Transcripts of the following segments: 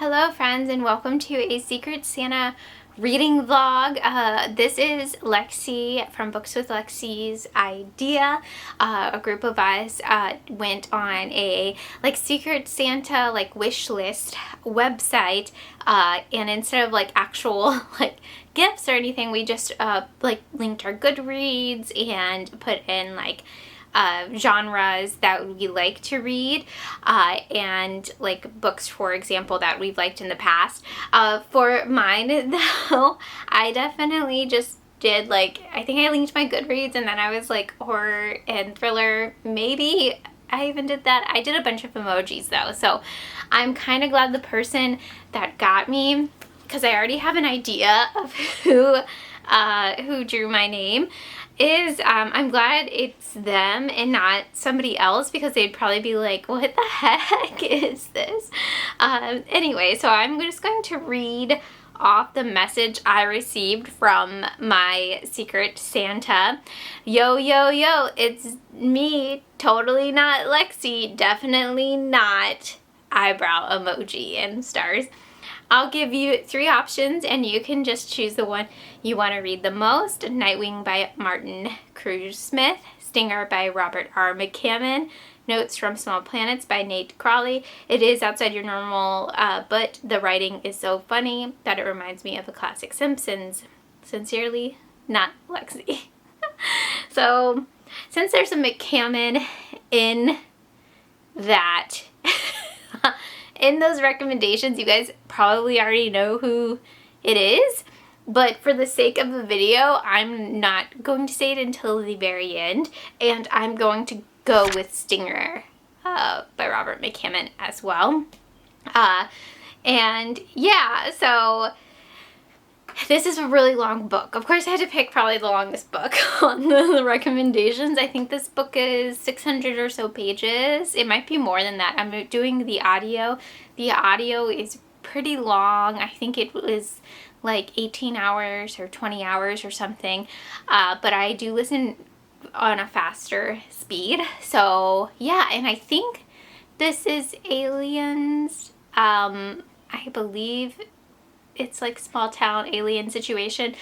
Hello friends, and welcome to a Secret Santa reading vlog. This is Lexi from Books with Lexi's idea. A group of us went on a Secret Santa wish list website, and instead of actual gifts or anything, we just linked our Goodreads and put in genres that we like to read, and books, for example, that we've liked in the past. For mine though, I definitely just did I think I linked my Goodreads, and then I was horror and thriller. Maybe I even did that. I did a bunch of emojis though, so I'm kind of glad the person that got me, because I already have an idea of who drew my name, is I'm glad it's them and not somebody else, because they'd probably be like, what the heck is this? Anyway, so I'm just going to read off the message I received from my Secret Santa. Yo, yo, yo, it's me, totally not Lexi, definitely not eyebrow emoji and stars. I'll give you 3 options and you can just choose the one you want to read the most. Nightwing by Martin Cruz-Smith, Stinger by Robert R. McCammon, Notes from Small Planets by Nate Crawley. It is outside your normal, but the writing is so funny that it reminds me of the classic Simpsons. Sincerely, not Lexi. So, since there's a McCammon in that, in those recommendations, you guys probably already know who it is, but for the sake of the video, I'm not going to say it until the very end, and I'm going to go with Stinger by Robert McCammon as well. And yeah, so this is a really long book. Of course, I had to pick probably the longest book on the recommendations. I think this book is 600 or so pages. It might be more than that. I'm doing the audio. The audio is pretty long. I think it was 18 hours or 20 hours or something. But I do listen on a faster speed. So yeah, and I think this is Aliens. I believe it's small town alien situation.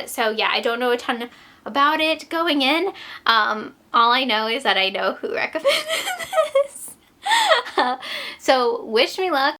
So yeah, I don't know a ton about it going in. All I know is that I know who recommended this. So wish me luck.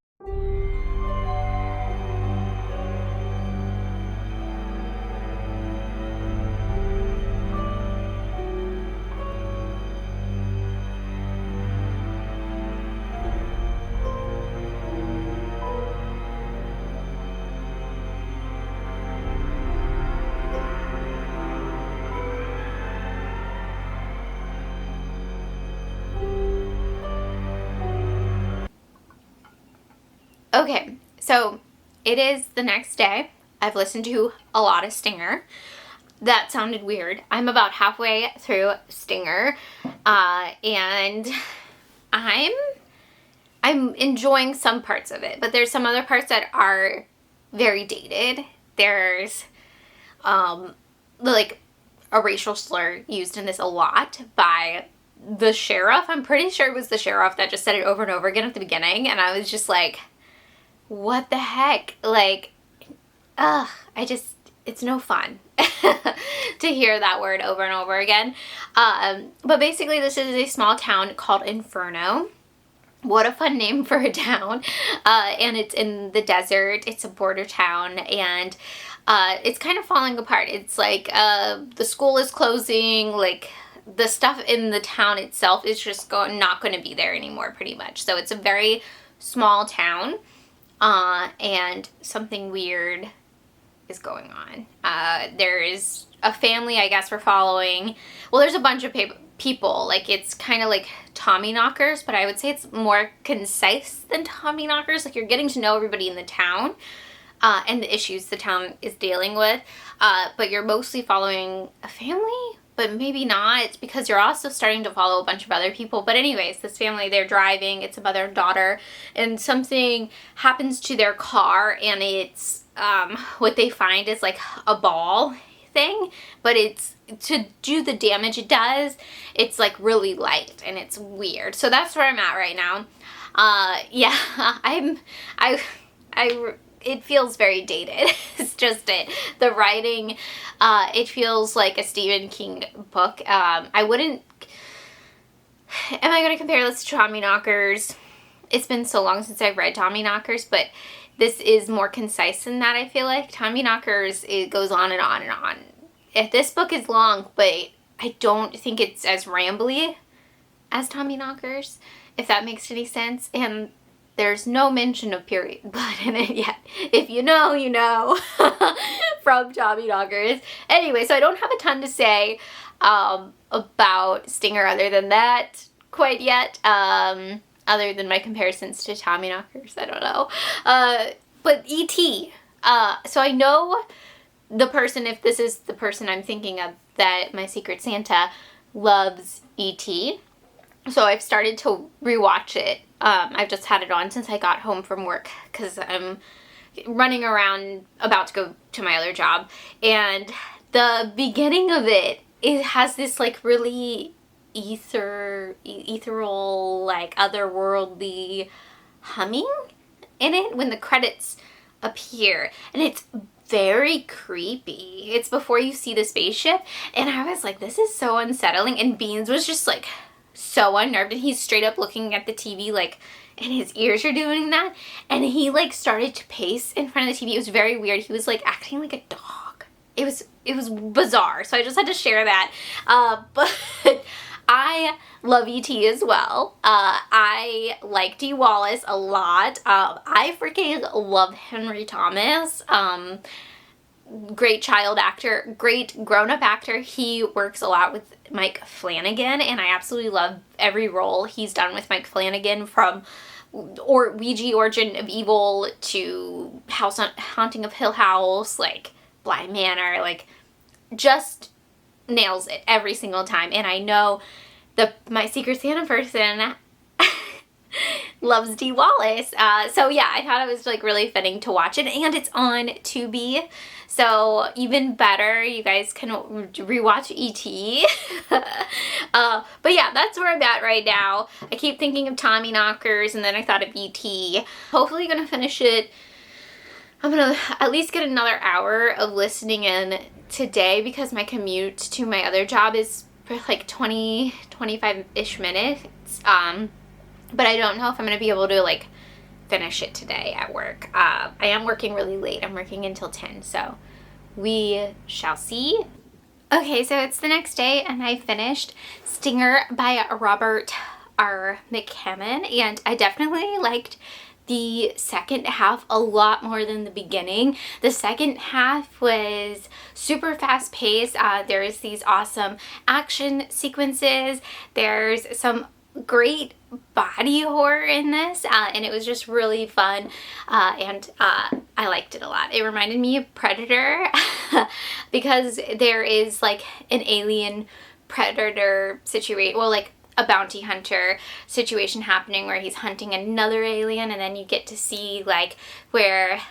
Okay, so it is the next day. I've listened to a lot of Stinger. That sounded weird. I'm about halfway through Stinger, and I'm enjoying some parts of it, but there's some other parts that are very dated. There's a racial slur used in this a lot by the sheriff. I'm pretty sure it was the sheriff that just said it over and over again at the beginning, and I was just like, what the heck? It's no fun to hear that word over and over again. But basically this is a small town called Inferno. What a fun name for a town. And it's in the desert. It's a border town, and it's kind of falling apart. It's the school is closing, the stuff in the town itself is just not going to be there anymore, pretty much. So it's a very small town. And something weird is going on. There is a family, I guess, we're following. Well, there's a bunch of people. It's kind of like Tommyknockers, but I would say it's more concise than Tommyknockers. You're getting to know everybody in the town, and the issues the town is dealing with. But you're mostly following a family, but maybe not, because you're also starting to follow a bunch of other people. But anyways, this family, they're driving, it's a mother and daughter, and something happens to their car, and it's, what they find is a ball thing, but it's, to do the damage it does, it's really light, and it's weird. So that's where I'm at right now. Yeah, it feels very dated. It's just it. The writing, it feels like a Stephen King book. I wouldn't, am I going to compare this to Tommyknockers? It's been so long since I've read Tommyknockers, but this is more concise than that, I feel like. Tommyknockers, it goes on and on and on. This book is long, but I don't think it's as rambly as Tommyknockers, if that makes any sense. And there's no mention of period blood in it yet. If you know, you know, from Tommyknockers. Anyway, so I don't have a ton to say about Stinger other than that quite yet. Other than my comparisons to Tommyknockers, I don't know. But E.T. So I know the person, if this is the person I'm thinking of, that my Secret Santa loves E.T. So I've started to rewatch it. I've just had it on since I got home from work because I'm running around about to go to my other job. And the beginning of it has this like really ethereal, like otherworldly humming in it when the credits appear, and it's very creepy. It's before you see the spaceship, and I was like, this is so unsettling. And Beans was just like so unnerved, and he's straight up looking at the TV, like, and his ears are doing that, and he like started to pace in front of the TV. It was very weird. He was like acting like a dog. It was bizarre. So I just had to share that. But I love E.T. as well. I like Dee Wallace a lot. I freaking love Henry Thomas. Great child actor, great grown-up actor. He works a lot with Mike Flanagan, and I absolutely love every role he's done with Mike Flanagan, from Ouija Origin of Evil to Haunting of Hill House, like Bly Manor, like just nails it every single time. And I know my Secret Santa person loves Dee Wallace. So yeah, I thought it was like really fitting to watch it, and it's on Tubi. So even better, you guys can rewatch E.T. But yeah, that's where I'm at right now. I keep thinking of Tommyknockers, and then I thought of E.T. Hopefully gonna finish it. I'm gonna at least get another hour of listening in today, because my commute to my other job is like 25-ish minutes. But I don't know if I'm gonna be able to like finish it today at work. I am working really late. I'm working until 10, so we shall see. Okay, so it's the next day, and I finished Stinger by Robert R. McCammon, and I definitely liked the second half a lot more than the beginning. The second half was super fast paced. There's these awesome action sequences. There's some great body horror in this, and it was just really fun, and I liked it a lot. It reminded me of Predator because there is like an alien predator situation, well, like a bounty hunter situation happening where he's hunting another alien, and then you get to see like where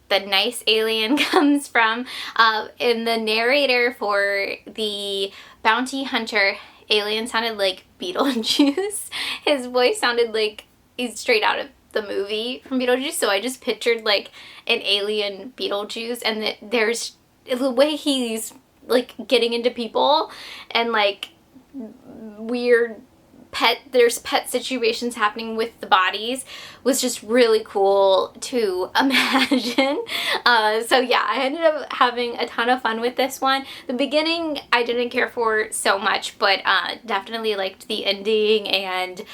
the nice alien comes from. And the narrator for the bounty hunter alien sounded like Beetlejuice. His voice sounded like he's straight out of the movie from Beetlejuice, so I just pictured like an alien Beetlejuice, and there's the way he's like getting into people, and like weird there's pet situations happening with the bodies was just really cool to imagine. So yeah, I ended up having a ton of fun with this one. The beginning I didn't care for so much, but definitely liked the ending and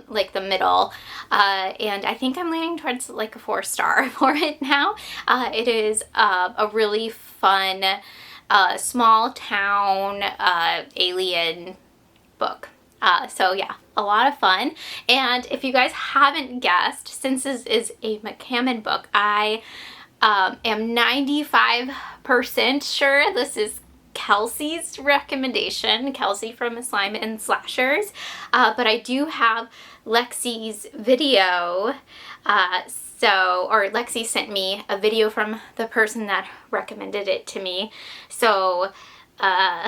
like the middle, and I think I'm leaning towards like a 4-star for it now. It is a really fun small town alien book. So yeah, a lot of fun. And if you guys haven't guessed, since this is a McCammon book, I am 95% sure this is Kelsey's recommendation, Kelsey from Slime and Slashers, but I do have Lexi's video, or Lexi sent me a video from the person that recommended it to me, so now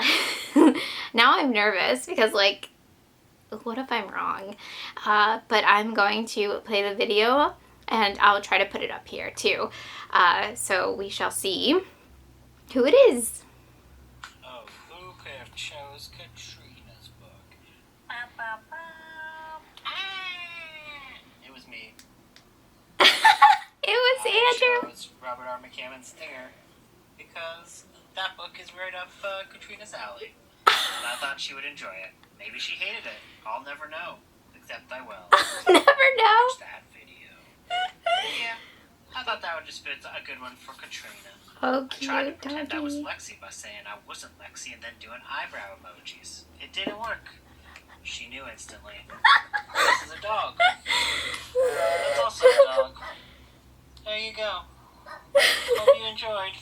I'm nervous because like, what if I'm wrong? But I'm going to play the video and I'll try to put it up here too. So we shall see who it is. Oh, who could have chose Katrina's book? It was me. It was Andrew. I chose Robert R. McCammon's Stinger because that book is right up Katrina's alley. And I thought she would enjoy it. Maybe she hated it. I'll never know. Except I will. Never know. Watch that video. Yeah. I thought that would just fit a good one for Katrina. Oh, I tried to cute pretend I was doggy. Lexi by saying I wasn't Lexi and then doing eyebrow emojis. It didn't work. She knew instantly. This is a dog. That's also a dog. There you go. Hope you enjoyed.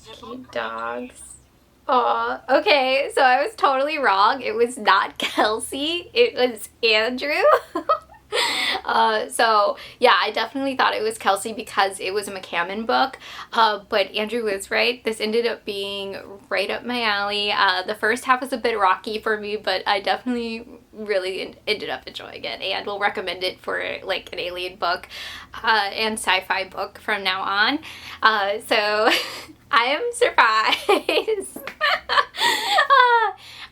Cute dogs. Aw, okay, so I was totally wrong. It was not Kelsey, it was Andrew. So yeah, I definitely thought it was Kelsey because it was a McCammon book, but Andrew was right. This ended up being right up my alley. The first half was a bit rocky for me, but I definitely really ended up enjoying it, and will recommend it for like an alien book and sci-fi book from now on. So I am surprised.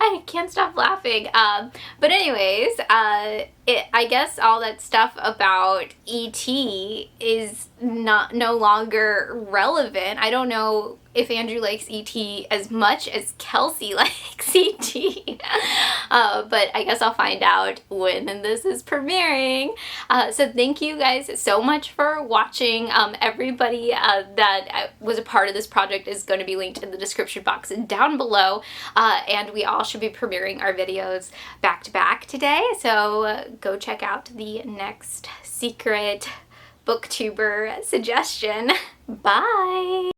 I can't stop laughing. But anyways, I guess all that stuff about E.T. is no longer relevant. I don't know if Andrew likes E.T. as much as Kelsey likes E.T. But I guess I'll find out when this is premiering. So thank you guys so much for watching. Everybody that was a part of this project is going to be linked in the description box down below. And we all should be premiering our videos back to back today. So go check out the next secret booktuber suggestion. Bye!